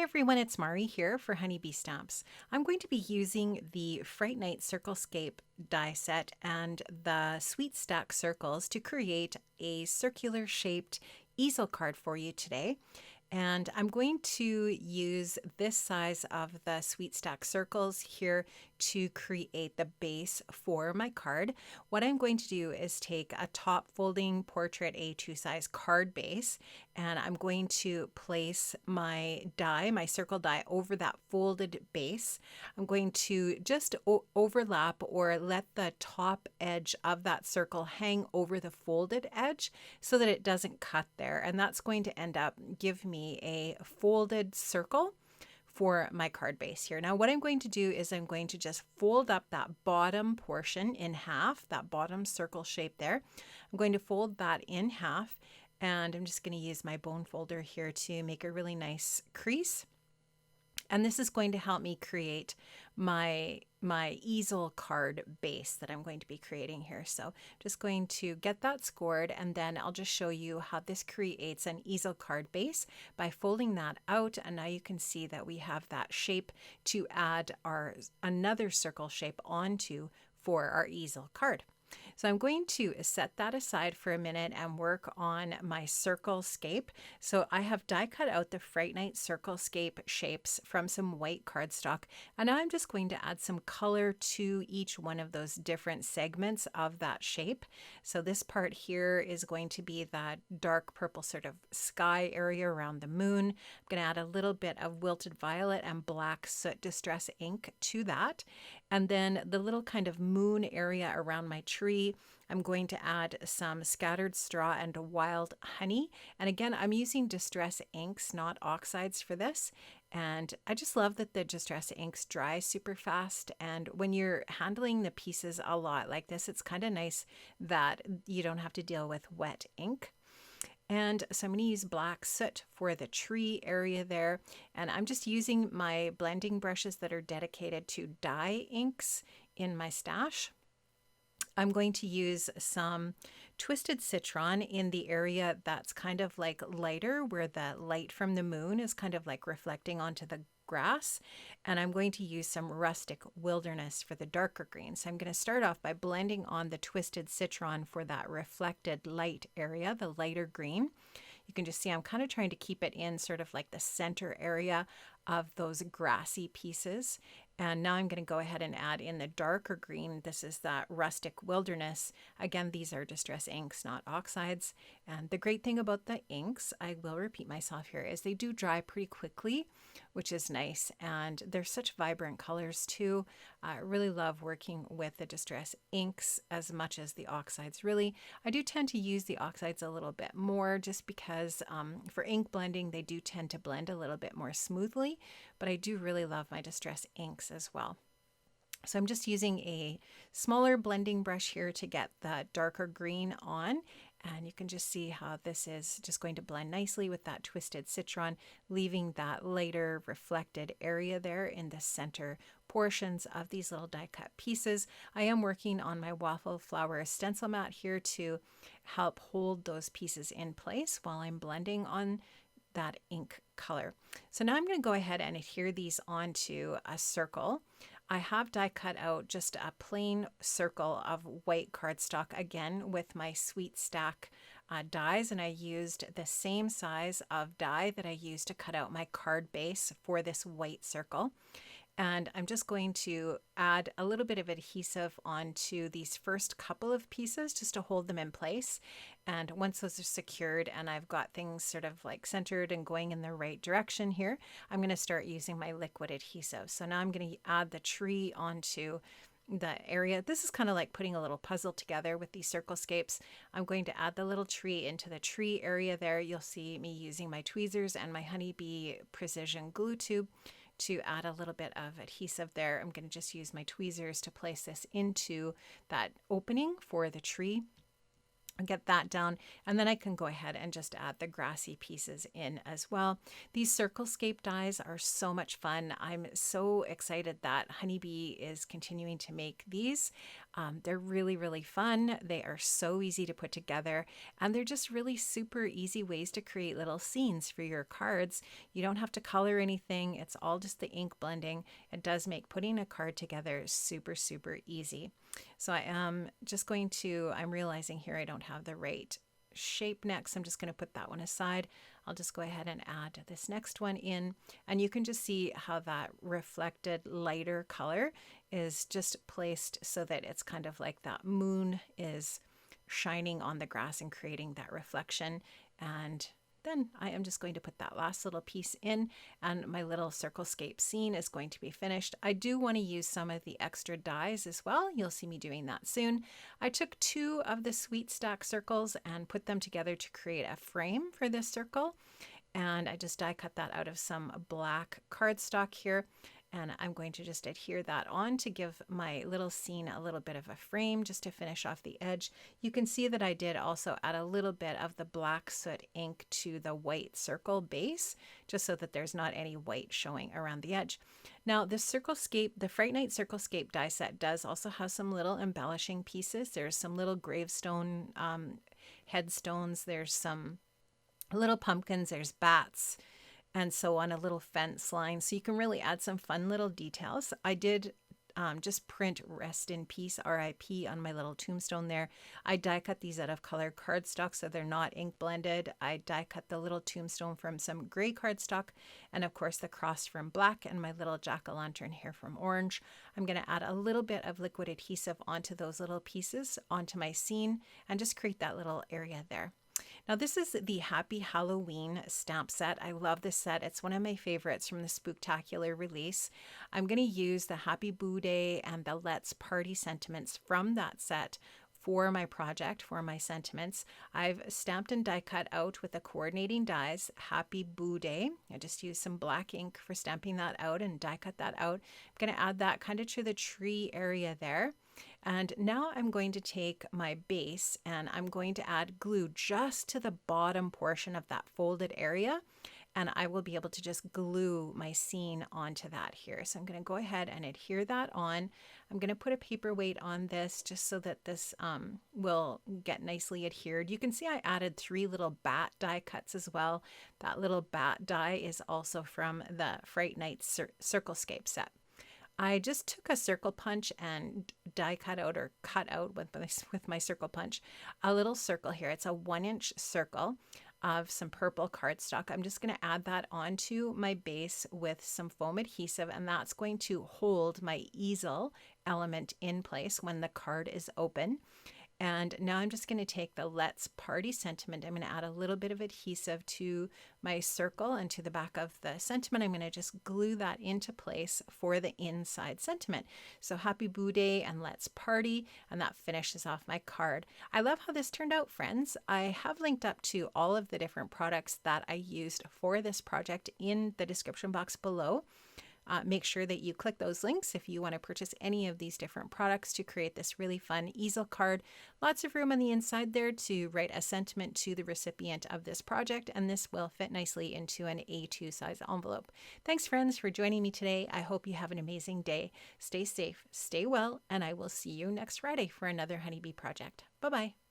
Hi everyone, it's Mari here for Honeybee Stamps. I'm going to be using the Fright Night Circlescape die set and the Sweet Stack circles to create a circular shaped easel card for you today. And I'm going to use this size of the Sweet Stack circles here to create the base for my card. What I'm going to do is take a top folding portrait A2 size card base, and I'm going to place my die, my circle die, over that folded base. I'm going to just overlap or let the top edge of that circle hang over the folded edge so that it doesn't cut there. And that's going to end up give me a folded circle for my card base here. Now what I'm going to do is I'm going to just fold up that bottom portion in half, that bottom circle shape there. I'm going to fold that in half, and I'm just going to use my bone folder here to make a really nice crease. And this is going to help me create my easel card base that I'm going to be creating here. So just going to get that scored, and then I'll just show you how this creates an easel card base by folding that out. And now you can see that we have that shape to add another circle shape onto for our easel card. So I'm going to set that aside for a minute and work on my Circlescape. So I have die cut out the Fright Night Circlescape shapes from some white cardstock, and now I'm just going to add some color to each one of those different segments of that shape. So this part here is going to be that dark purple sort of sky area around the moon. I'm going to add a little bit of wilted violet and black soot distress ink to that. And then the little kind of moon area around my tree, I'm going to add some scattered straw and wild honey. And again, I'm using distress inks, not oxides for this. And I just love that the distress inks dry super fast. And when you're handling the pieces a lot like this, it's kind of nice that you don't have to deal with wet ink. And so I'm going to use black soot for the tree area there. And I'm just using my blending brushes that are dedicated to dye inks in my stash. I'm going to use some twisted citron in the area that's kind of like lighter, where the light from the moon is kind of like reflecting onto the grass. And I'm going to use some rustic wilderness for the darker green. So I'm going to start off by blending on the twisted citron for that reflected light area, the lighter green. You can just see I'm kind of trying to keep it in sort of like the center area of those grassy pieces. And now I'm going to go ahead and add in the darker green. This is that rustic wilderness. Again, these are distress inks, not oxides. And the great thing about the inks, I will repeat myself here, is they do dry pretty quickly, which is nice. And they're such vibrant colors too. I really love working with the distress inks as much as the oxides. Really, I do tend to use the oxides a little bit more just because for ink blending, they do tend to blend a little bit more smoothly. But I do really love my distress inks as well. So I'm just using a smaller blending brush here to get the darker green on. And you can just see how this is just going to blend nicely with that twisted citron, leaving that lighter reflected area there in the center portions of these little die cut pieces. I am working on my waffle flower stencil mat here to help hold those pieces in place while I'm blending on that ink color. So now I'm going to go ahead and adhere these onto a circle. I have die cut out just a plain circle of white cardstock, again with my Sweet Stack dies, and I used the same size of die that I used to cut out my card base for this white circle. And I'm just going to add a little bit of adhesive onto these first couple of pieces just to hold them in place. And once those are secured and I've got things sort of like centered and going in the right direction here, I'm going to start using my liquid adhesive. So now I'm going to add the tree onto the area. This is kind of like putting a little puzzle together with these Circlescapes. I'm going to add the little tree into the tree area there. You'll see me using my tweezers and my Honeybee precision glue tube to add a little bit of adhesive there. I'm going to just use my tweezers to place this into that opening for the tree. Get that down, and then I can go ahead and just add the grassy pieces in as well. These Circlescape dies are so much fun. I'm so excited that Honeybee is continuing to make these. They're really, really fun. They are so easy to put together, and they're just really super easy ways to create little scenes for your cards. You don't have to color anything. It's all just the ink blending. It does make putting a card together super, super easy. So I am just going to, I'm realizing here I don't have the right shape next. I'm just going to put that one aside. I'll just go ahead and add this next one in, and you can just see how that reflected lighter color is just placed so that it's kind of like that moon is shining on the grass and creating that reflection. And then I am just going to put that last little piece in, and my little Circlescape scene is going to be finished. I do want to use some of the extra dies as well. You'll see me doing that soon. I took 2 of the sweet stack circles and put them together to create a frame for this circle. And I just die cut that out of some black cardstock here. And I'm going to just adhere that on to give my little scene a little bit of a frame just to finish off the edge. You can see that I did also add a little bit of the black soot ink to the white circle base, just so that there's not any white showing around the edge. Now the Circlescape, the Fright Night Circlescape die set does also have some little embellishing pieces. There's some little gravestone headstones. There's some little pumpkins. There's bats, and so on, a little fence line. So you can really add some fun little details. I did just print rest in peace, RIP, on my little tombstone there. I die cut these out of colored cardstock so they're not ink blended. I die cut the little tombstone from some gray cardstock, and of course the cross from black, and my little jack-o'-lantern here from orange. I'm going to add a little bit of liquid adhesive onto those little pieces onto my scene and just create that little area there. Now this is the Happy Halloween stamp set. I love this set. It's one of my favorites from the Spooktacular release. I'm going to use the Happy Boo Day and the Let's Party sentiments from that set for my project, for my sentiments. I've stamped and die cut out with the coordinating dies Happy Boo Day. I just used some black ink for stamping that out and die cut that out. I'm going to add that kind of to the tree area there. And now I'm going to take my base and I'm going to add glue just to the bottom portion of that folded area. And I will be able to just glue my scene onto that here. So I'm going to go ahead and adhere that on. I'm going to put a paperweight on this just so that this will get nicely adhered. You can see I added 3 little bat die cuts as well. That little bat die is also from the Fright Night Circlescape set. I just took a circle punch and die cut out, or cut out with my circle punch, a little circle here. It's a 1-inch circle of some purple cardstock. I'm just going to add that onto my base with some foam adhesive, and that's going to hold my easel element in place when the card is open. And now I'm just going to take the Let's Party sentiment. I'm going to add a little bit of adhesive to my circle and to the back of the sentiment. I'm going to just glue that into place for the inside sentiment. So Happy Boo Day and Let's Party, and that finishes off my card. I love how this turned out, friends. I have linked up to all of the different products that I used for this project in the description box below. Make sure that you click those links if you want to purchase any of these different products to create this really fun easel card. Lots of room on the inside there to write a sentiment to the recipient of this project, and this will fit nicely into an A2 size envelope. Thanks, friends, for joining me today. I hope you have an amazing day. Stay safe, stay well, and I will see you next Friday for another honeybee project. Bye-bye.